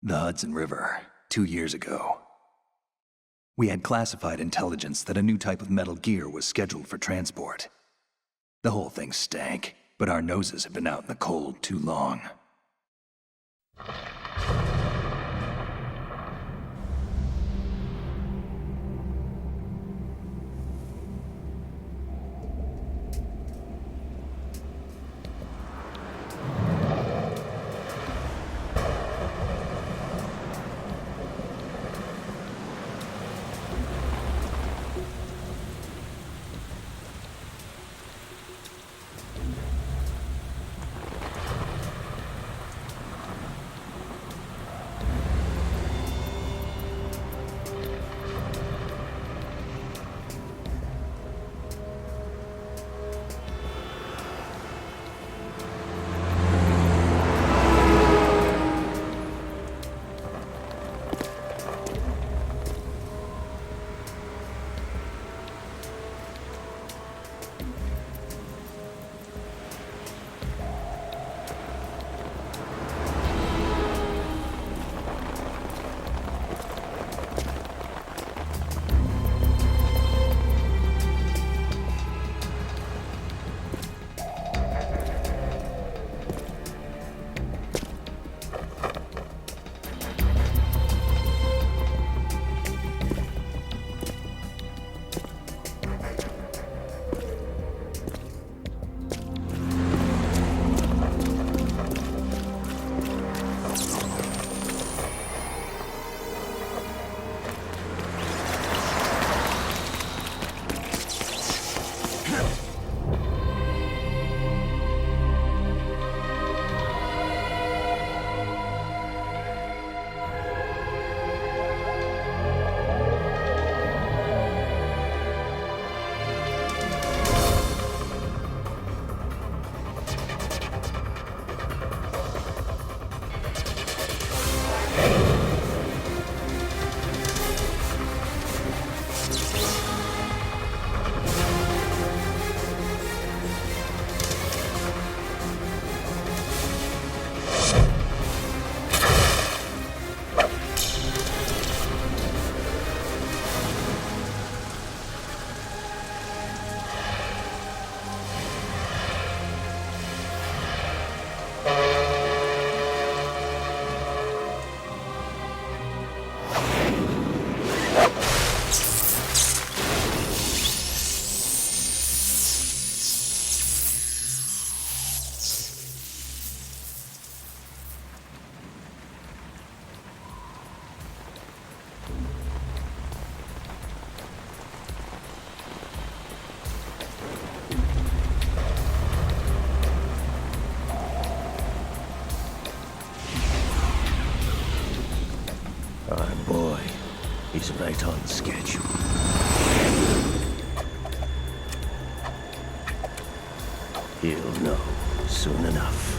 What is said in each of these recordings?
The Hudson River, 2 years ago. We had classified intelligence that a new type of metal gear was scheduled for transport. The whole thing stank, but our noses had been out in the cold too long. Our boy is right on schedule. He'll know soon enough.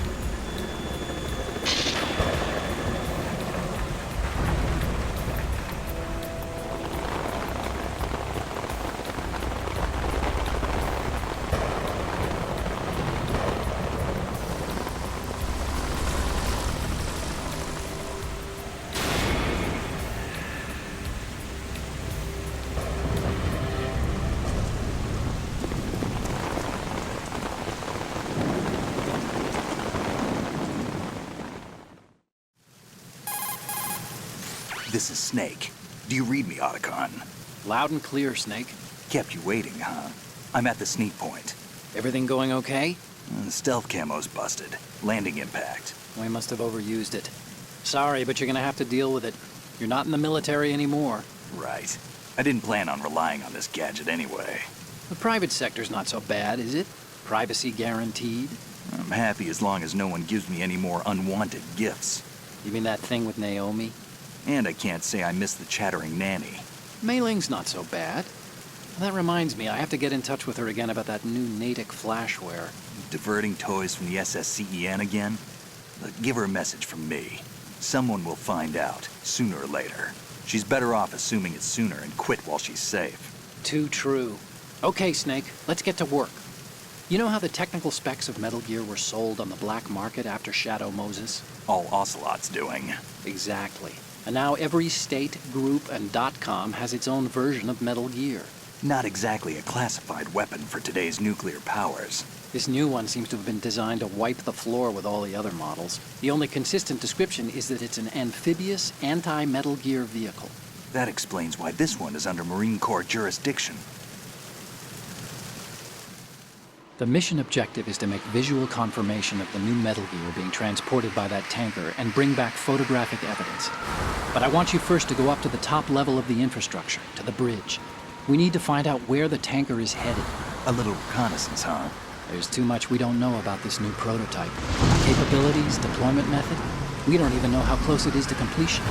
This is Snake. Do you read me, Otacon? Loud and clear, Snake. Kept you waiting, huh? I'm at the sneak point. Everything going okay? Stealth camo's busted. Landing impact. We must have overused it. Sorry, but you're gonna have to deal with it. You're not in the military anymore. Right. I didn't plan on relying on this gadget anyway. The private sector's not so bad, is it? Privacy guaranteed? I'm happy as long as no one gives me any more unwanted gifts. You mean that thing with Naomi? And I can't say I miss the chattering nanny. Mei Ling's not so bad. That reminds me, I have to get in touch with her again about that new Natick flashware. Diverting toys from the SSCEN again? Look, give her a message from me. Someone will find out, sooner or later. She's better off assuming it's sooner and quit while she's safe. Too true. Okay, Snake, let's get to work. You know how the technical specs of Metal Gear were sold on the black market after Shadow Moses? All Ocelot's doing. Exactly. And now every state, group, and .com has its own version of Metal Gear. Not exactly a classified weapon for today's nuclear powers. This new one seems to have been designed to wipe the floor with all the other models. The only consistent description is that it's an amphibious, anti-Metal Gear vehicle. That explains why this one is under Marine Corps jurisdiction. The mission objective is to make visual confirmation of the new Metal Gear being transported by that tanker and bring back photographic evidence. But I want you first to go up to the top level of the infrastructure, to the bridge. We need to find out where the tanker is headed. A little reconnaissance, huh? There's too much we don't know about this new prototype. Capabilities, deployment method. We don't even know how close it is to completion.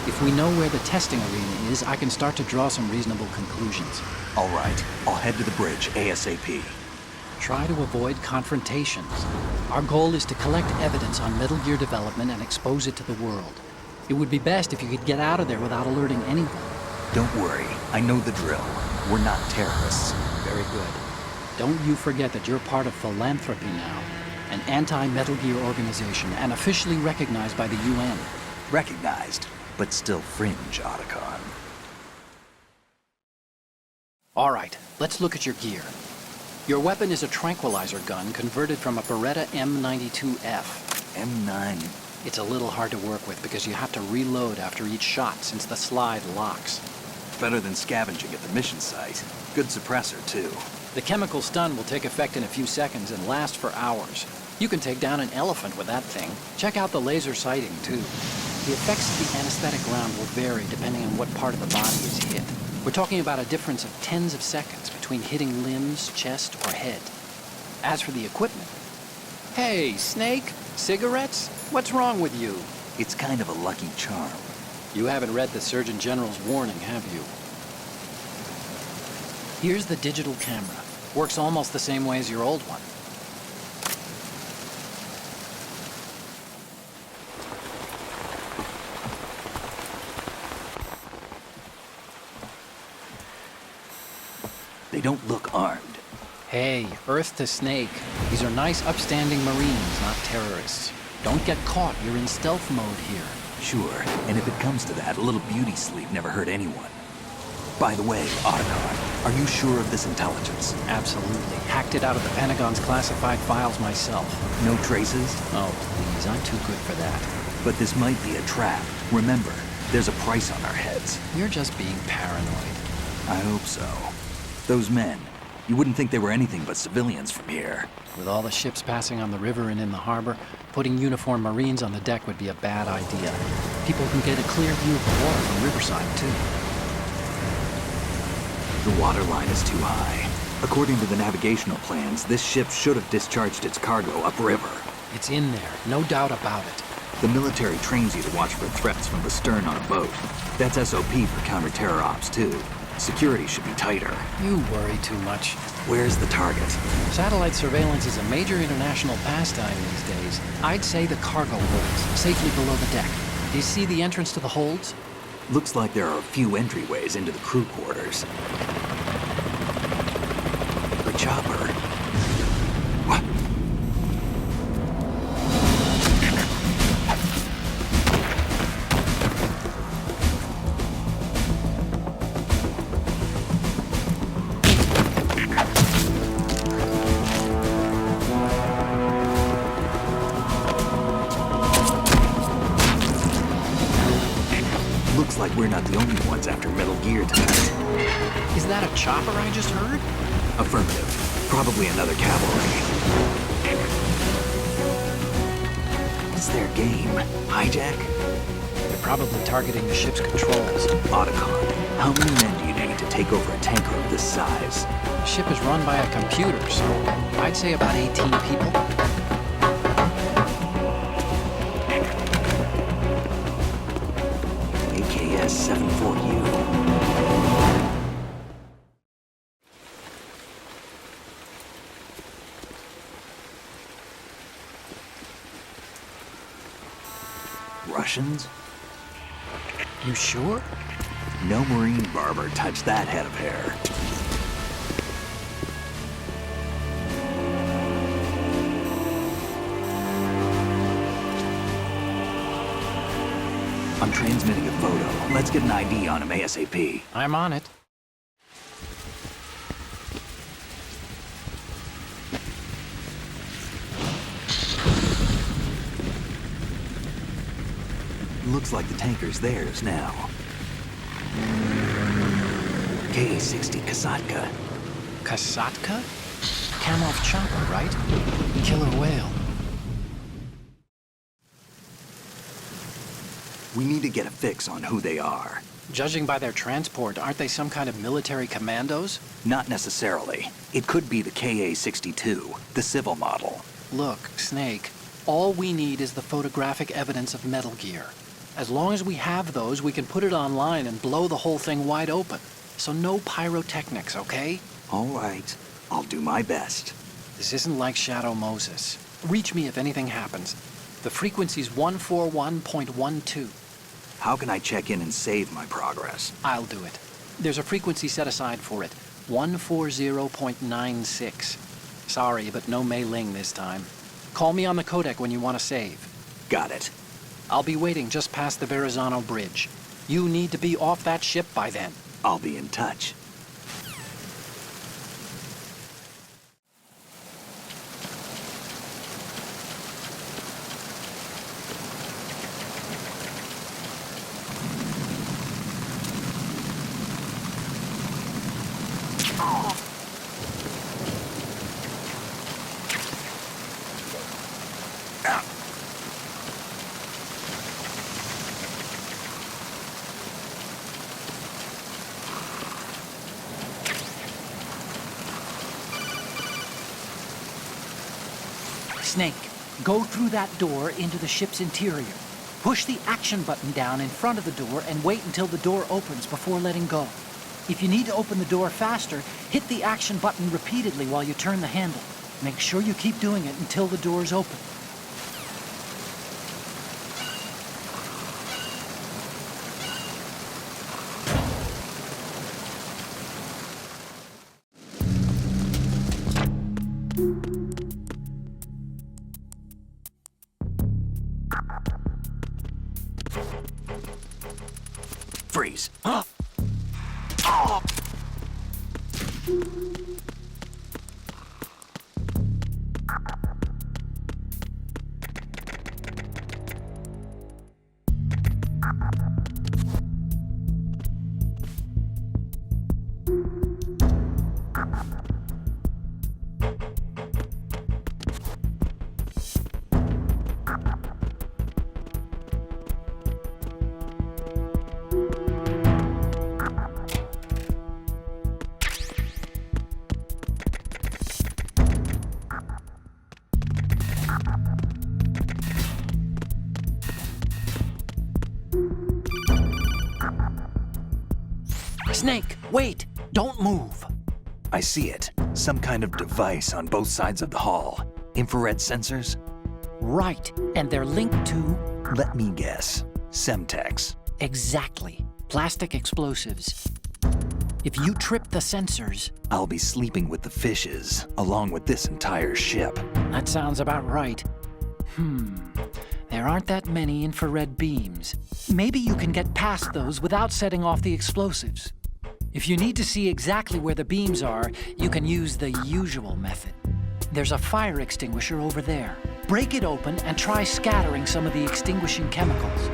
If we know where the testing arena is, I can start to draw some reasonable conclusions. All right, I'll head to the bridge ASAP. Try to avoid confrontations. Our goal is to collect evidence on Metal Gear development and expose it to the world. It would be best if you could get out of there without alerting anyone. Don't worry, I know the drill. We're not terrorists. Very good. Don't you forget that you're part of Philanthropy now, an anti-Metal Gear organization and officially recognized by the UN. Recognized, but still fringe, Otacon. All right, let's look at your gear. Your weapon is a tranquilizer gun converted from a Beretta M92F. M9. It's a little hard to work with because you have to reload after each shot since the slide locks. Better than scavenging at the mission site. Good suppressor, too. The chemical stun will take effect in a few seconds and last for hours. You can take down an elephant with that thing. Check out the laser sighting, too. The effects of the anesthetic round will vary depending on what part of the body is hit. We're talking about a difference of tens of seconds between hitting limbs, chest, or head. As for the equipment... Hey, Snake? Cigarettes? What's wrong with you? It's kind of a lucky charm. You haven't read the Surgeon General's warning, have you? Here's the digital camera. Works almost the same way as your old one. They don't look armed. Hey, Earth to Snake. These are nice, upstanding Marines, not terrorists. Don't get caught. You're in stealth mode here. Sure, and if it comes to that, a little beauty sleep never hurt anyone. By the way, Otacon, are you sure of this intelligence? Absolutely. Hacked it out of the Pentagon's classified files myself. No traces? Oh, please, I'm too good for that. But this might be a trap. Remember, there's a price on our heads. You're just being paranoid. I hope so. Those men, you wouldn't think they were anything but civilians from here. With all the ships passing on the river and in the harbor, putting uniformed Marines on the deck would be a bad idea. People can get a clear view of the water from Riverside, too. The water line is too high. According to the navigational plans, this ship should have discharged its cargo upriver. It's in there, no doubt about it. The military trains you to watch for threats from the stern on a boat. That's SOP for counter-terror ops, too. Security should be tighter. You worry too much. Where's the target? Satellite surveillance is a major international pastime these days. I'd say the cargo holds, safely below the deck. Do you see the entrance to the holds? Looks like there are a few entryways into the crew quarters. A chopper. What? Looks like we're not the only ones after Metal Gear tonight. Is that a chopper I just heard? Affirmative. Probably another cavalry. It's their game. Hijack? They're probably targeting the ship's controls. Otacon, how many men do you need to take over a tanker of this size? The ship is run by a computer, so I'd say about 18 people. AKS 74U. Russians? You sure? No Marine barber touched that head of hair. I'm transmitting a photo. Let's get an ID on him ASAP. I'm on it. Looks like the tanker's theirs now. KA-60 Kasatka. Kasatka? Kamov chopper, right? Killer whale. We need to get a fix on who they are. Judging by their transport, aren't they some kind of military commandos? Not necessarily. It could be the KA-62, the civil model. Look, Snake, all we need is the photographic evidence of Metal Gear. As long as we have those, we can put it online and blow the whole thing wide open. So no pyrotechnics, okay? All right. I'll do my best. This isn't like Shadow Moses. Reach me if anything happens. The frequency's 141.12. How can I check in and save my progress? I'll do it. There's a frequency set aside for it. 140.96. Sorry, but no Mei Ling this time. Call me on the codec when you want to save. Got it. I'll be waiting just past the Verrazano Bridge. You need to be off that ship by then. I'll be in touch. Snake, go through that door into the ship's interior. Push the action button down in front of the door and wait until the door opens before letting go. If you need to open the door faster, hit the action button repeatedly while you turn the handle. Make sure you keep doing it until the door's open. Freeze. Snake, wait! Don't move! I see it. Some kind of device on both sides of the hall. Infrared sensors? Right, and they're linked to... Let me guess. Semtex. Exactly. Plastic explosives. If you trip the sensors... I'll be sleeping with the fishes, along with this entire ship. That sounds about right. There aren't that many infrared beams. Maybe you can get past those without setting off the explosives. If you need to see exactly where the beams are, you can use the usual method. There's a fire extinguisher over there. Break it open and try scattering some of the extinguishing chemicals.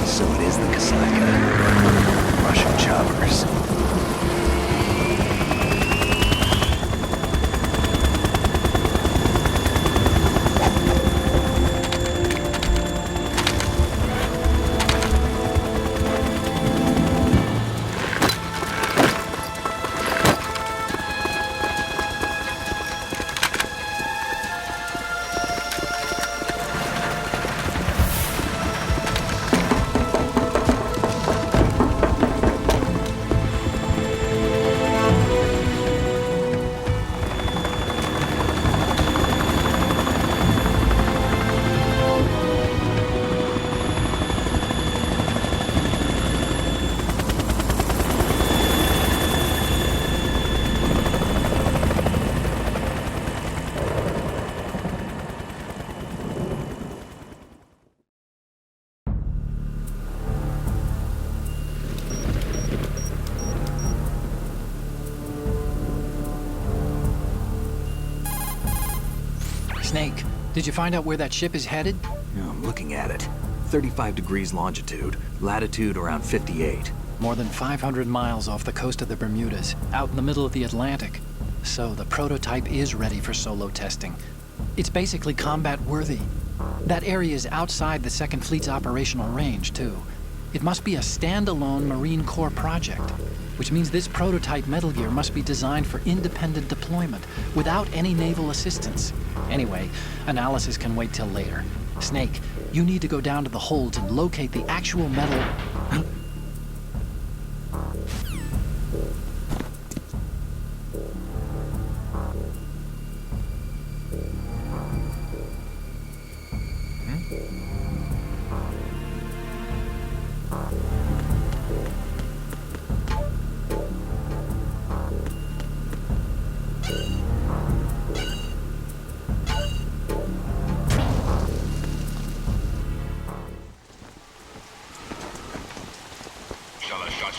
So it is the Kasaka. Russian choppers. Snake, did you find out where that ship is headed? Yeah, I'm looking at it. 35 degrees longitude, latitude around 58. More than 500 miles off the coast of the Bermudas, out in the middle of the Atlantic. So the prototype is ready for solo testing. It's basically combat-worthy. That area is outside the Second Fleet's operational range, too. It must be a standalone Marine Corps project, which means this prototype Metal Gear must be designed for independent deployment, without any naval assistance. Anyway, analysis can wait till later. Snake, you need to go down to the holds and locate the actual metal...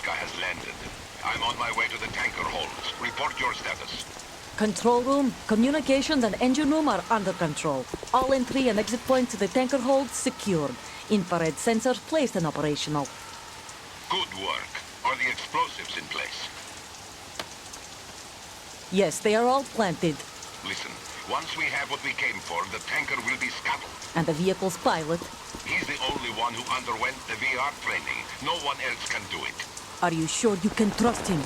has landed. I'm on my way to the tanker holds. Report your status. Control room, communications and engine room are under control. All entry and exit points to the tanker hold secured. Infrared sensors placed and operational. Good work. Are the explosives in place? Yes, they are all planted. Listen, once we have what we came for, the tanker will be scuttled. And the vehicle's pilot? He's the only one who underwent the VR training. No one else can do it. Are you sure you can trust him?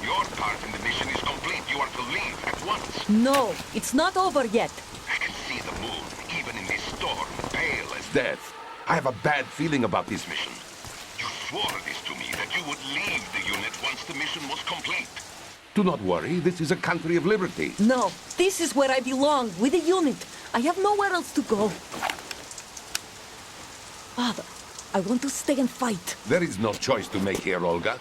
Your part in the mission is complete. You are to leave at once. No, it's not over yet. I can see the moon, even in this storm, pale as death. I have a bad feeling about this mission. You swore this to me, that you would leave the unit once the mission was complete. Do not worry, this is a country of liberty. No, this is where I belong, with the unit. I have nowhere else to go. Father, I want to stay and fight. There is no choice to make here, Olga.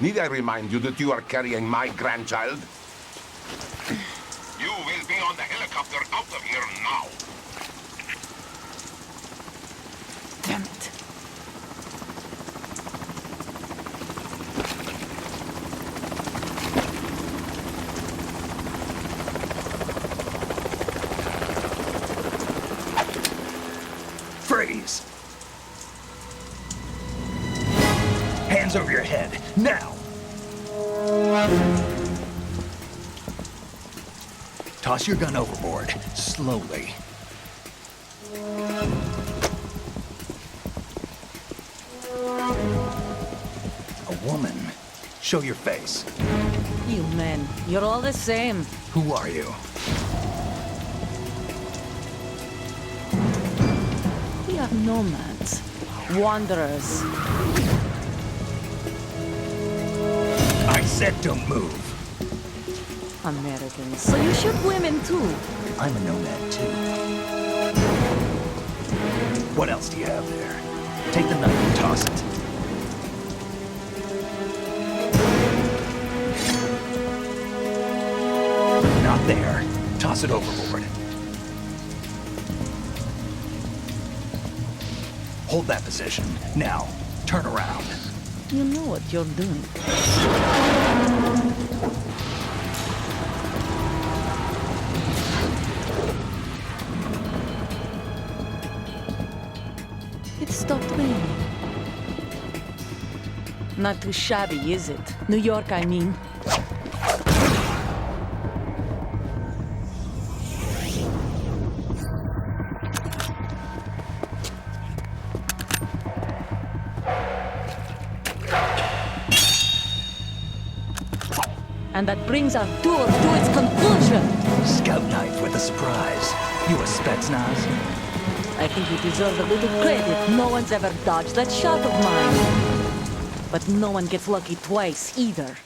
Need I remind you that you are carrying my grandchild? You will be on the helicopter out of here now. Damn it. Freeze! Hands over your head, now! Toss your gun overboard, slowly. A woman. Show your face. You men, you're all the same. Who are you? We are nomads, wanderers. I said don't move. Americans. So you shoot women too. I'm a nomad too. What else do you have there? Take the knife and toss it. Not there. Toss it overboard. Hold that position. Now, turn around. You know what you're doing. It stopped raining. Not too shabby, is it? New York, I mean. And that brings our tour to its conclusion. Scout knife with a surprise. You a Spetsnaz? I think you deserve a little credit. No one's ever dodged that shot of mine. But no one gets lucky twice, either.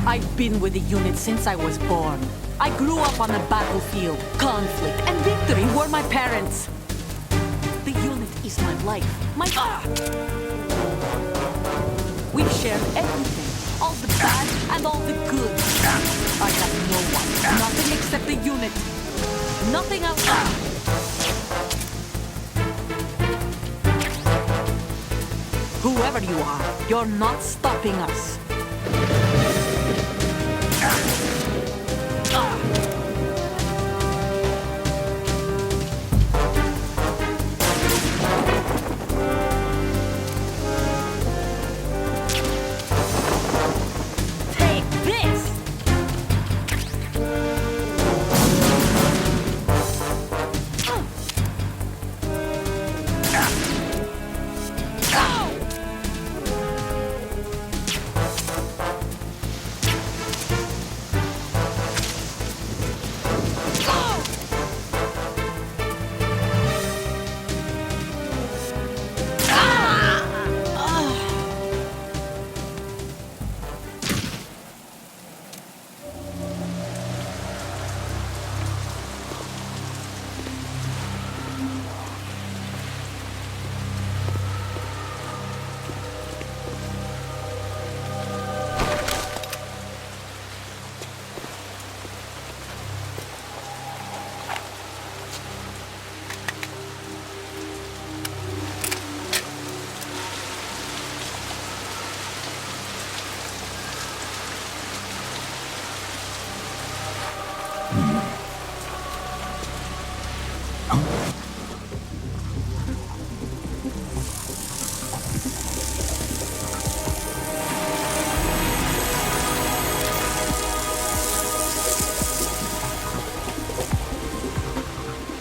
I've been with the unit since I was born. I grew up on the battlefield. Conflict and victory were my parents. The unit is my life. My... We've shared everything. All the bad and all the good. I have no one. Nothing except the unit. Nothing else. Whoever you are, you're not stopping us.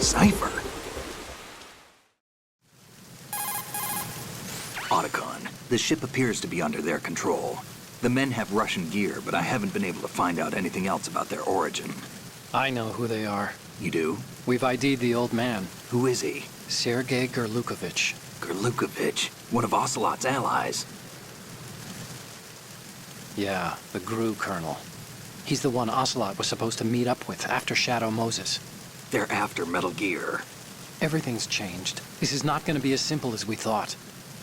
Cipher. Otacon, the ship appears to be under their control. The men have Russian gear, but I haven't been able to find out anything else about their origin. I know who they are. You do? We've ID'd the old man, Who is he? Sergei Gerlukovich. Gerlukovich, one of Ocelot's allies. Yeah, the GRU colonel. He's the one Ocelot was supposed to meet up with after Shadow Moses. They're after Metal Gear. Everything's changed. This is not going to be as simple as we thought.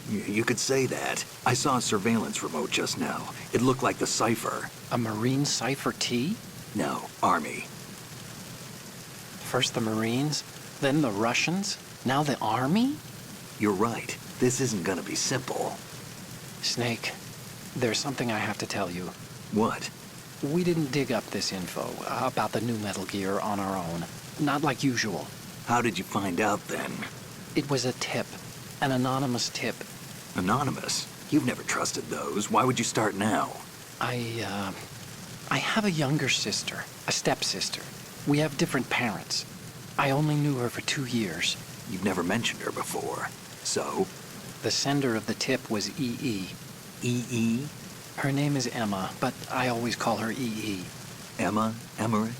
You could say that. I saw a surveillance remote just now. It looked like the Cipher. A Marine Cipher T? No, Army. First the Marines, then the Russians, now the Army? You're right. This isn't gonna be simple. Snake, there's something I have to tell you. What? We didn't dig up this info about the new Metal Gear on our own. Not like usual. How did you find out then? It was a tip. An anonymous tip. Anonymous? You've never trusted those. Why would you start now? I have a younger sister, a stepsister. We have different parents. I only knew her for 2 years. You've never mentioned her before. So? The sender of the tip was EE. EE? Her name is Emma, but I always call her EE. Emma? Emmerich?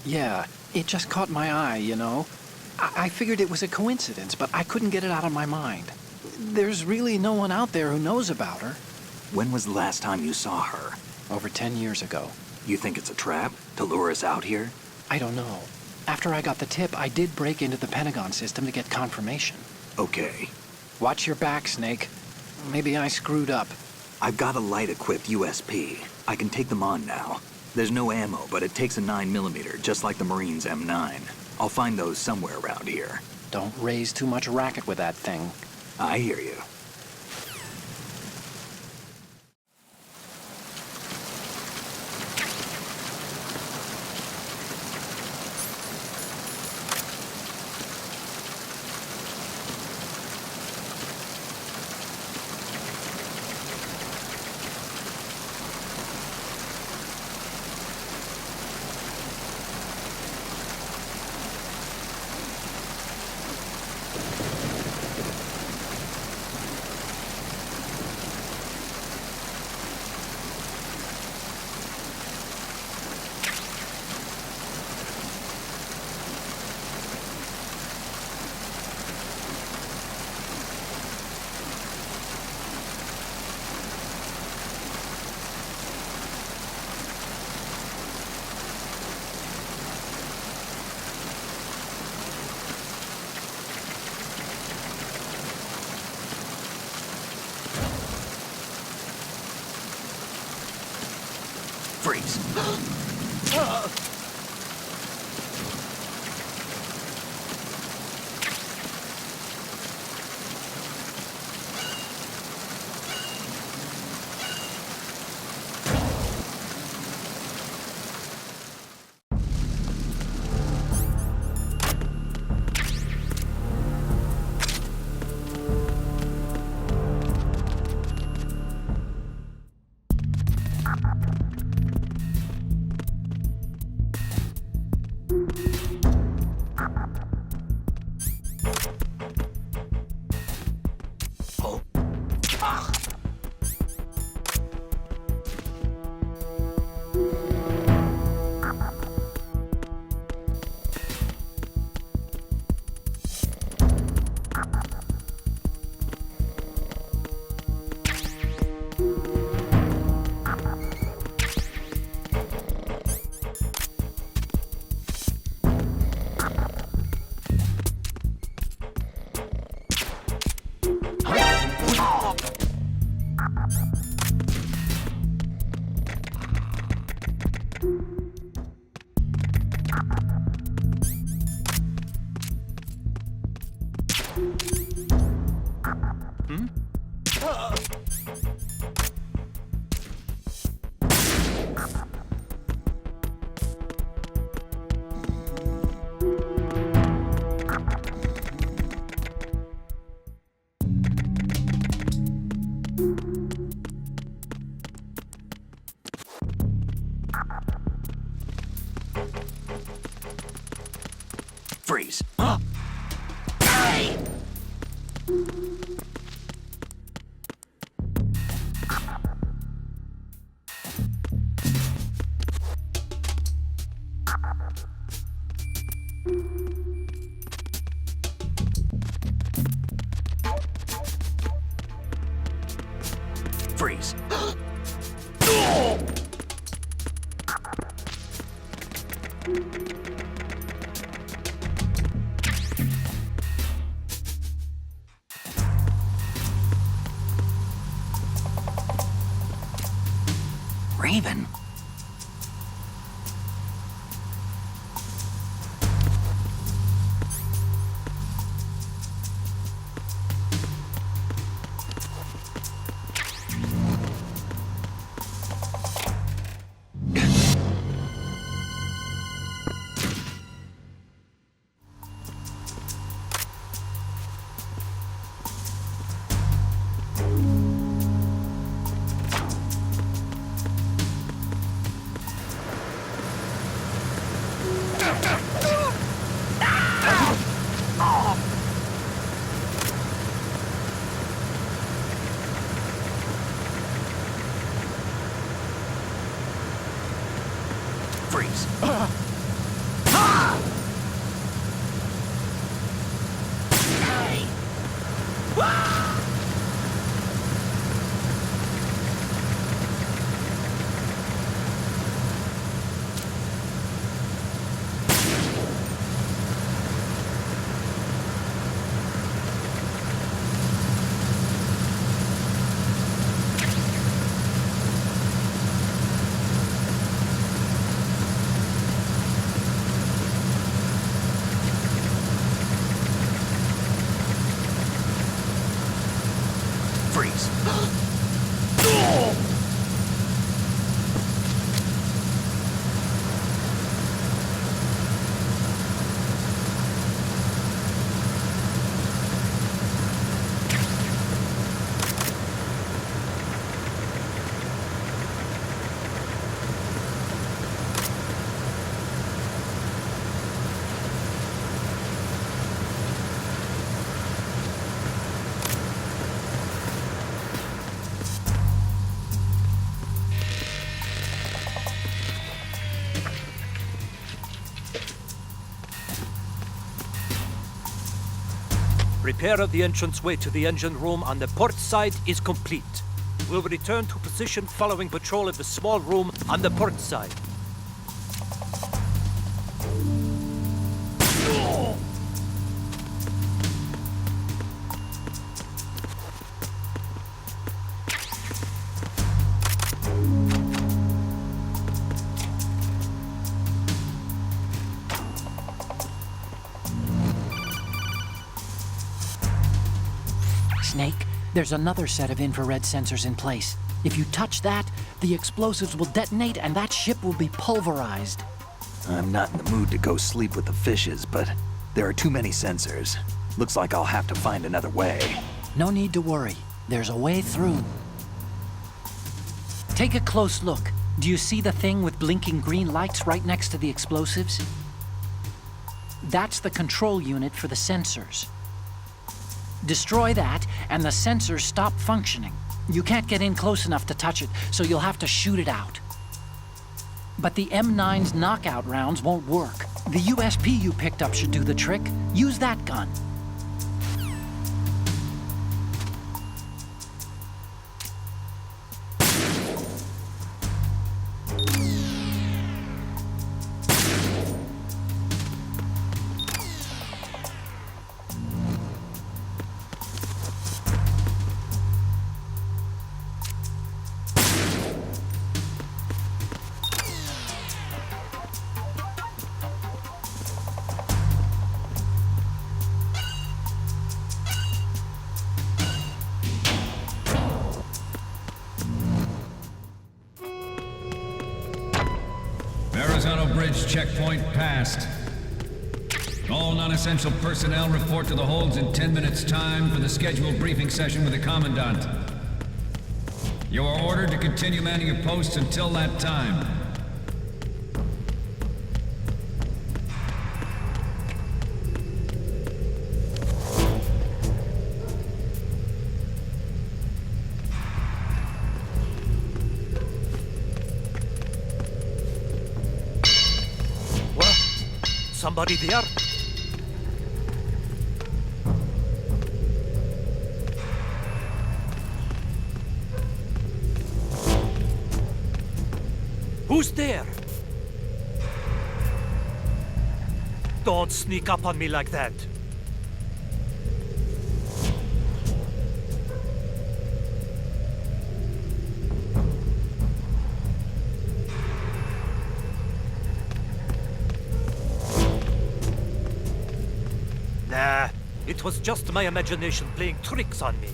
Yeah, it just caught my eye, you know? I figured it was a coincidence, but I couldn't get it out of my mind. There's really no one out there who knows about her. When was the last time you saw her? Over 10 years ago. You think it's a trap? To lure us out here? I don't know. After I got the tip, I did break into the Pentagon system to get confirmation. Okay. Watch your back, Snake. Maybe I screwed up. I've got a light-equipped USP. I can take them on now. There's no ammo, but it takes a 9mm, just like the Marines' M9. I'll find those somewhere around here. Don't raise too much racket with that thing. I hear you. Freeze. Freeze. Freeze. Raven. Freeze. Freeze. Repair of the entranceway to the engine room on the port side is complete. We'll return to position following patrol of the small room on the port side. Snake, there's another set of infrared sensors in place. If you touch that, the explosives will detonate and that ship will be pulverized. I'm not in the mood to go sleep with the fishes, but there are too many sensors. Looks like I'll have to find another way. No need to worry. There's a way through. Take a close look. Do you see the thing with blinking green lights right next to the explosives? That's the control unit for the sensors. Destroy that, and the sensors stop functioning. You can't get in close enough to touch it, so you'll have to shoot it out. But the M9's knockout rounds won't work. The USP you picked up should do the trick. Use that gun. Bridge checkpoint passed. All non-essential personnel report to the holds in 10 minutes' time for the scheduled briefing session with the Commandant. You are ordered to continue manning your posts until that time. Somebody there? Who's there? Don't sneak up on me like that. Nah, it was just my imagination playing tricks on me.